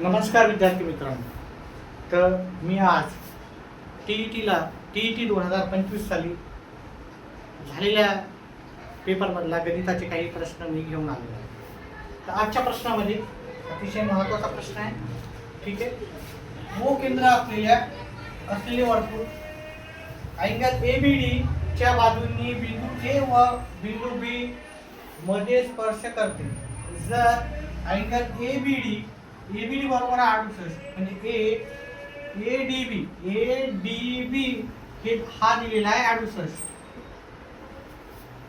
नमस्कार विद्यार्थी मित्रांनो. तर मी आज टी ई टी 2025 साली झालेल्या पेपरमधला गणिताचे काही प्रश्न मी घेऊन आलेलो आहे. तर आजच्या प्रश्नामध्ये अतिशय महत्त्वाचा प्रश्न आहे. ठीक आहे. ओ केंद्र असलेले वर्तुळ अँगल ABD च्या बाजूंनी बिंदू ए व बिंदू बी मध्ये स्पर्श करते. जर अँगल ABD बरोबर 68 म्हणजे ADB हे हा दिलेला आहे 68.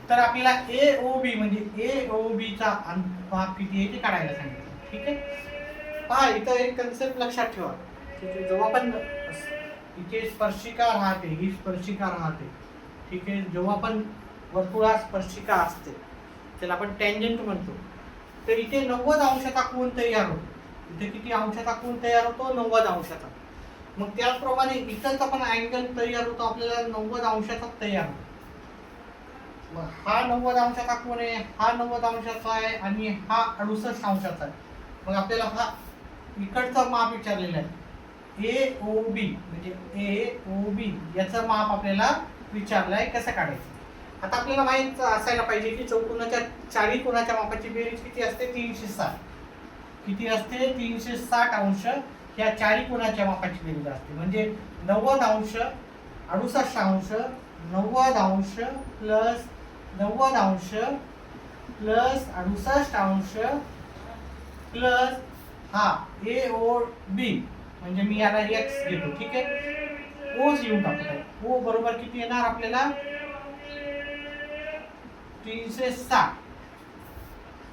तर आपल्याला AOB म्हणजे AOB चा अनुपात किती आहे ते काढायला सांगितलं. ठीक आहे. पहा इथं एक कन्सेप्ट लक्षात ठेवा. ठीक आहे. जेव्हा पण इथे स्पर्शिका राहते, ही स्पर्शिका राहते. ठीक आहे. जेव्हा पण वर्तुळात स्पर्शिका असते त्याला आपण टँजंट म्हणतो. तर इथे 90 अंशाचा कोन तयार होतो. इथे किती अंशाचा कोन तयार होतो? 90 अंशाचा. मग त्याचप्रमाणे इथंच आपण अँगल तयार होतो, आपल्याला 90 अंशाचा तयार होतो. मग हा 90 अंशाचा कोन आहे, हा 90 अंशाचा आहे आणि हा 68 अंशाचा आहे. मग आपल्याला हा इकडचं माप विचारलेलं आहे. AOB म्हणजे AOB याचं माप आपल्याला विचारलं आहे. कसं काढायचं? आता आपल्याला माहित असायला पाहिजे की चौकोनाच्या चारी कोनाच्या मापाची बेरीज किती असते? 360. किती असते? 360 अंश या चारी कोनाच्या मापाची बेरीज असते. म्हणजे 90 अंश 68 अंश 90 अंश प्लस 90 अंश प्लस 68 अंश प्लस हा AOB म्हणजे मी याला x घेतो. ठीक आहे. O लिहून टाकतो. O बरोबर किती येणार आपल्याला? 360.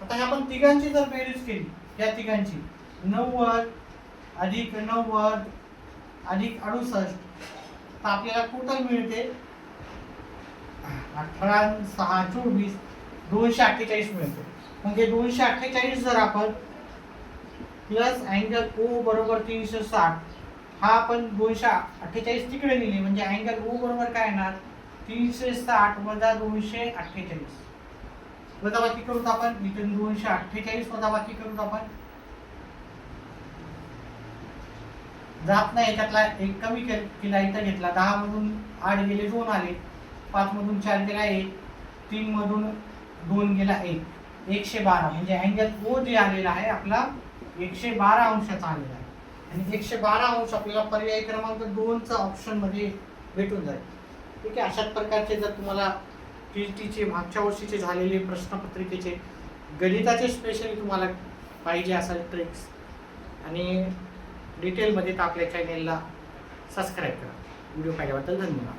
आता आपण तिघांची जर बेरीज केली, या तिघांची 90 अधिक 90 अधिक 68 तर आपल्याला टोटल मिळते 18 6 24 248 मिळते. म्हणजे 248 जर आपण प्लस अँगल O बरोबर 360 हा आपण 248 तिकडे नेले म्हणजे अँगल O बरोबर काय येणार? 360 वजा 248. वजाबाकी करूत आपण. इथे 248 वजाबाकी करूत आपण. जात नाही याच्यातला एक कमी केला, इथं घेतला. 10 मधून 8 गेले 2 आले. 5 मधून 4 गेला 1. 3 मधून 2 गेला 1. 112 म्हणजे अँगल O जे आलेला आहे आपला 112 अंशाचा आलेला आहे. आणि 112 अंश आपल्याला पर्याय क्रमांक 2 चा ऑप्शन मध्ये भेटून जाईल. ठीक आहे. अशाच प्रकारचे जर तुम्हाला टीईटीचे मागच्या वर्षीचे झालेले प्रश्नपत्रिकेचे गणिताचे स्पेशली तुम्हाला पाहिजे असेल ट्रिक्स आणि डिटेलमध्ये तर आपल्या चॅनेलला सबस्क्राईब करा. व्हिडिओ पाहिल्याबद्दल धन्यवाद.